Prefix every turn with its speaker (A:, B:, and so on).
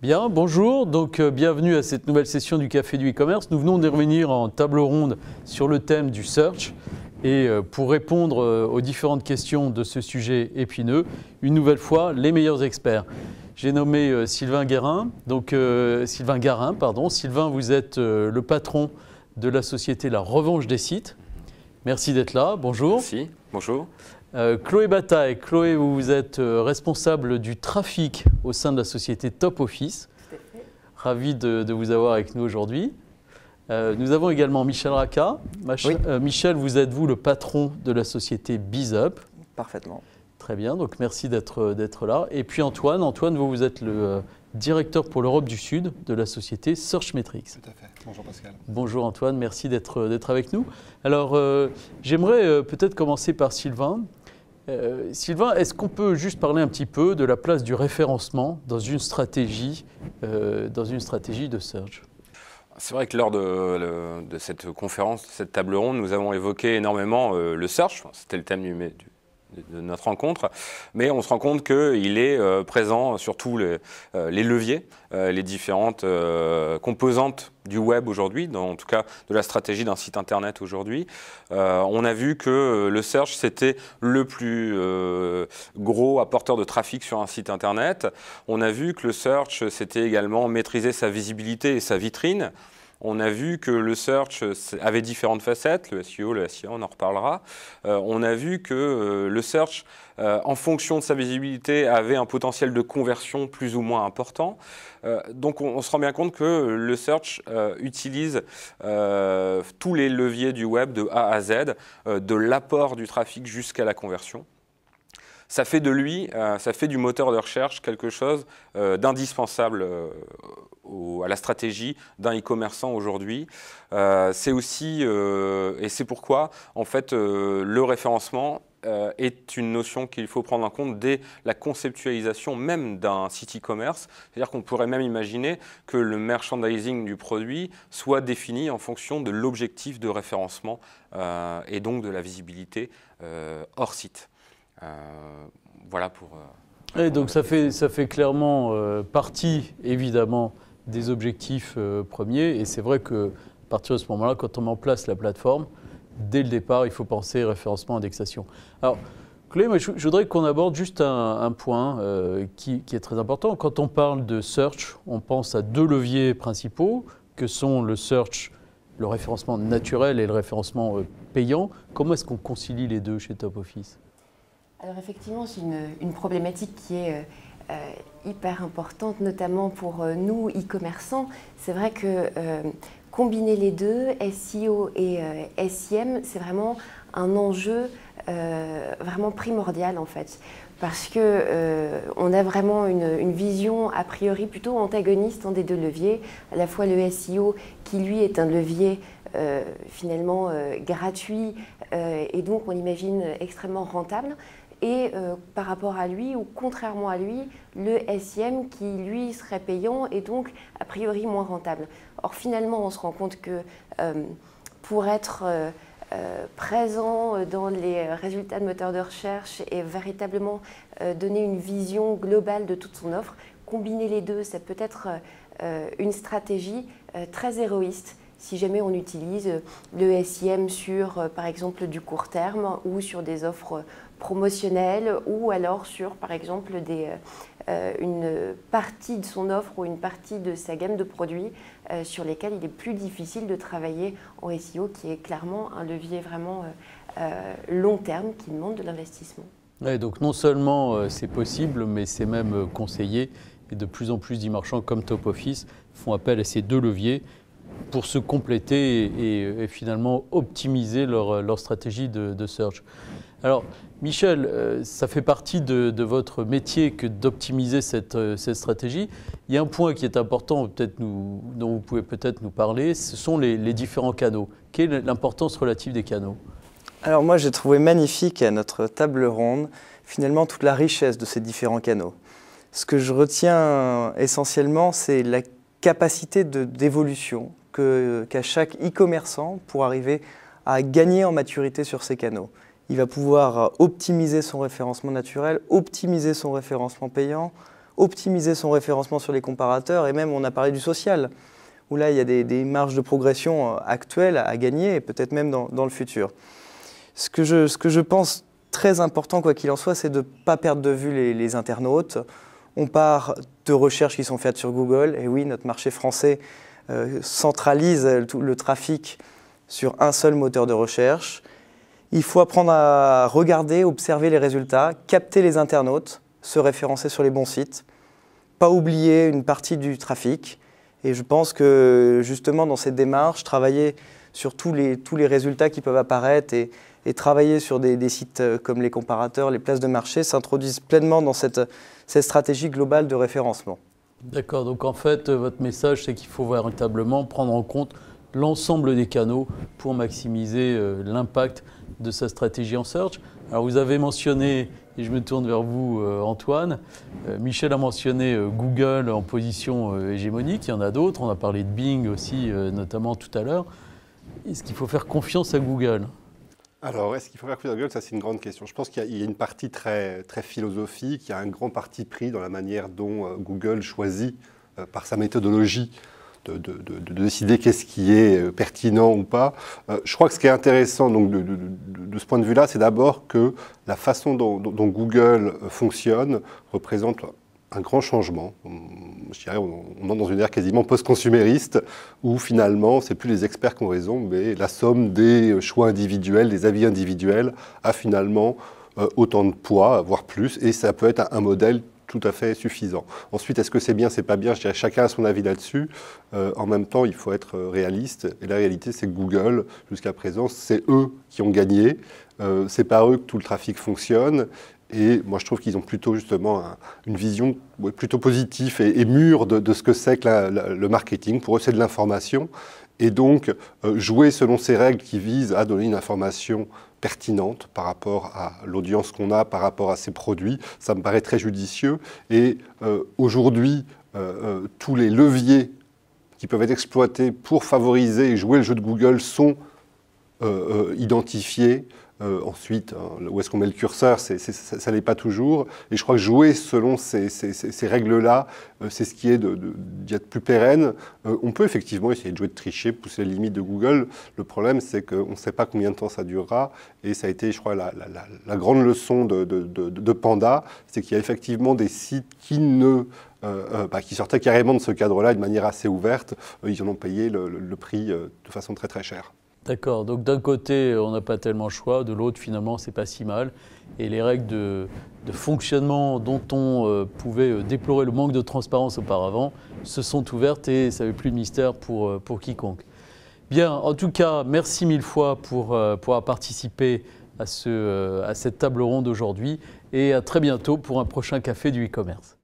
A: Bien, bonjour, donc bienvenue à cette nouvelle session du Café du e-commerce. Nous venons de revenir en table ronde sur le thème du search. Et pour répondre aux différentes questions de ce sujet épineux, une nouvelle fois, les meilleurs experts. J'ai nommé Sylvain Garin. Sylvain, vous êtes le patron de la société La Revanche des sites. Merci d'être là, bonjour.
B: Merci, bonjour.
A: Chloé Bataille. Chloé, vous êtes responsable du trafic au sein de la société Top Office.
C: Tout à fait.
A: Ravi de vous avoir avec nous aujourd'hui. Nous avons également Michel Racah.
D: Oui.
A: Michel, vous êtes le patron de la société BizUp.
D: Parfaitement.
A: Très bien, donc merci d'être là. Et puis Antoine, vous êtes le directeur pour l'Europe du Sud de la société Searchmetrics.
E: Tout à fait. Bonjour Pascal.
A: Bonjour Antoine, merci d'être avec nous. Alors j'aimerais peut-être commencer par Sylvain. Sylvain, est-ce qu'on peut juste parler un petit peu de la place du référencement dans une stratégie de search?
B: C'est vrai que lors de cette conférence, de cette table ronde, nous avons évoqué énormément le search. C'était le thème de notre rencontre, mais on se rend compte qu'il est présent sur tous les leviers, les différentes composantes du web aujourd'hui, en tout cas de la stratégie d'un site internet aujourd'hui. On a vu que le search, c'était le plus gros apporteur de trafic sur un site internet. On a vu que le search, c'était également maîtriser sa visibilité et sa vitrine. On a vu que le search avait différentes facettes, le SEO, le SEA, on en reparlera. On a vu que le search, en fonction de sa visibilité, avait un potentiel de conversion plus ou moins important. Donc on se rend bien compte que le search utilise tous les leviers du web de A à Z, de l'apport du trafic jusqu'à la conversion. Ça fait de lui, ça fait du moteur de recherche quelque chose d'indispensable à la stratégie d'un e-commerçant aujourd'hui. C'est aussi, et c'est pourquoi, en fait, le référencement est une notion qu'il faut prendre en compte dès la conceptualisation même d'un site e-commerce. C'est-à-dire qu'on pourrait même imaginer que le merchandising du produit soit défini en fonction de l'objectif de référencement et donc de la visibilité hors site. Voilà pour...
A: Et donc ça fait clairement partie, évidemment, des objectifs premiers. Et c'est vrai qu'à partir de ce moment-là, quand on met en place la plateforme, dès le départ, il faut penser référencement, indexation. Alors, Chloé, je voudrais qu'on aborde juste un point qui est très important. Quand on parle de search, on pense à deux leviers principaux, que sont le search, le référencement naturel et le référencement payant. Comment est-ce qu'on concilie les deux chez Top Office ?
C: Alors effectivement, c'est une problématique qui est hyper importante, notamment pour nous, e-commerçants. C'est vrai que combiner les deux, SEO et SEM, c'est vraiment un enjeu vraiment primordial en fait. Parce qu'on a vraiment une vision a priori plutôt antagoniste des deux leviers. À la fois le SEO qui lui est un levier finalement gratuit et donc on imagine extrêmement rentable. Et par rapport à lui, ou contrairement à lui, le SEM qui, lui, serait payant et donc, a priori, moins rentable. Or, finalement, on se rend compte que pour être présent dans les résultats de moteurs de recherche et véritablement donner une vision globale de toute son offre, combiner les deux, ça peut être une stratégie très héroïste. Si jamais on utilise le SEM sur, par exemple, du court terme ou sur des offres promotionnelles ou alors sur, par exemple, une partie de son offre ou une partie de sa gamme de produits sur lesquels il est plus difficile de travailler en SEO, qui est clairement un levier vraiment long terme qui demande de l'investissement.
A: Ouais, donc non seulement c'est possible, mais c'est même conseillé. Et de plus en plus d'e-marchands comme Top Office font appel à ces deux leviers pour se compléter et finalement optimiser leur stratégie de search. Alors, Michel, ça fait partie de votre métier que d'optimiser cette stratégie. Il y a un point qui est important, dont vous pouvez peut-être nous parler, ce sont les différents canaux. Quelle est l'importance relative des canaux?
D: Alors moi, j'ai trouvé magnifique à notre table ronde, finalement, toute la richesse de ces différents canaux. Ce que je retiens essentiellement, c'est la capacité d'évolution qu'a chaque e-commerçant pour arriver à gagner en maturité sur ces canaux. Il va pouvoir optimiser son référencement naturel, optimiser son référencement payant, optimiser son référencement sur les comparateurs, et même on a parlé du social, où là il y a des marges de progression actuelles à gagner, et peut-être même dans le futur. Ce que je pense très important, quoi qu'il en soit, c'est de ne pas perdre de vue les internautes. On part de recherches qui sont faites sur Google, et oui, notre marché français centralise le trafic sur un seul moteur de recherche. Il faut apprendre à regarder, observer les résultats, capter les internautes, se référencer sur les bons sites, pas oublier une partie du trafic. Et je pense que justement dans cette démarche, travailler sur tous les résultats qui peuvent apparaître et travailler sur des sites comme les comparateurs, les places de marché, s'introduisent pleinement dans cette stratégie globale de référencement.
A: D'accord, donc en fait, votre message, c'est qu'il faut véritablement prendre en compte l'ensemble des canaux pour maximiser l'impact de sa stratégie en search. Alors vous avez mentionné, et je me tourne vers vous Antoine, Michel a mentionné Google en position hégémonique, il y en a d'autres, on a parlé de Bing aussi notamment tout à l'heure. Est-ce qu'il faut faire confiance à Google ?
E: Alors, est-ce qu'il faut faire confiance à Google ? Ça, c'est une grande question. Je pense qu'il y a une partie très, très philosophique, il y a un grand parti pris dans la manière dont Google choisit, par sa méthodologie, de décider qu'est-ce qui est pertinent ou pas. Je crois que ce qui est intéressant donc, de ce point de vue-là, c'est d'abord que la façon dont Google fonctionne représente un grand changement. Je dirais, on entre dans une ère quasiment post-consumériste où finalement, c'est plus les experts qui ont raison, mais la somme des choix individuels, des avis individuels a finalement autant de poids, voire plus, et ça peut être un modèle tout à fait suffisant. Ensuite, est-ce que c'est bien, c'est pas bien ? Je dirais chacun a son avis là-dessus. En même temps, il faut être réaliste. Et la réalité, c'est que Google, jusqu'à présent, c'est eux qui ont gagné. C'est par eux que tout le trafic fonctionne. Et moi, je trouve qu'ils ont plutôt justement une vision plutôt positive et mûre de ce que c'est que le marketing. Pour eux, c'est de l'information. Et donc, jouer selon ces règles qui visent à donner une information pertinente par rapport à l'audience qu'on a, par rapport à ses produits, ça me paraît très judicieux. Et aujourd'hui, tous les leviers qui peuvent être exploités pour favoriser et jouer le jeu de Google sont identifiés. Ensuite, où est-ce qu'on met le curseur, ça n'est pas toujours. Et je crois que jouer selon ces règles-là, c'est ce qui est d'y être plus pérenne. On peut effectivement essayer de jouer de tricher, pousser les limites de Google. Le problème, c'est qu'on ne sait pas combien de temps ça durera. Et ça a été, je crois, la grande leçon de Panda, c'est qu'il y a effectivement des sites qui qui sortaient carrément de ce cadre-là de manière assez ouverte. Ils en ont payé le prix de façon très très chère.
A: D'accord, donc d'un côté, on n'a pas tellement le choix, de l'autre, finalement, c'est pas si mal. Et les règles de fonctionnement dont on pouvait déplorer le manque de transparence auparavant se sont ouvertes et ça n'avait plus de mystère pour quiconque. Bien, en tout cas, merci mille fois pour avoir participé à cette table ronde aujourd'hui et à très bientôt pour un prochain café du e-commerce.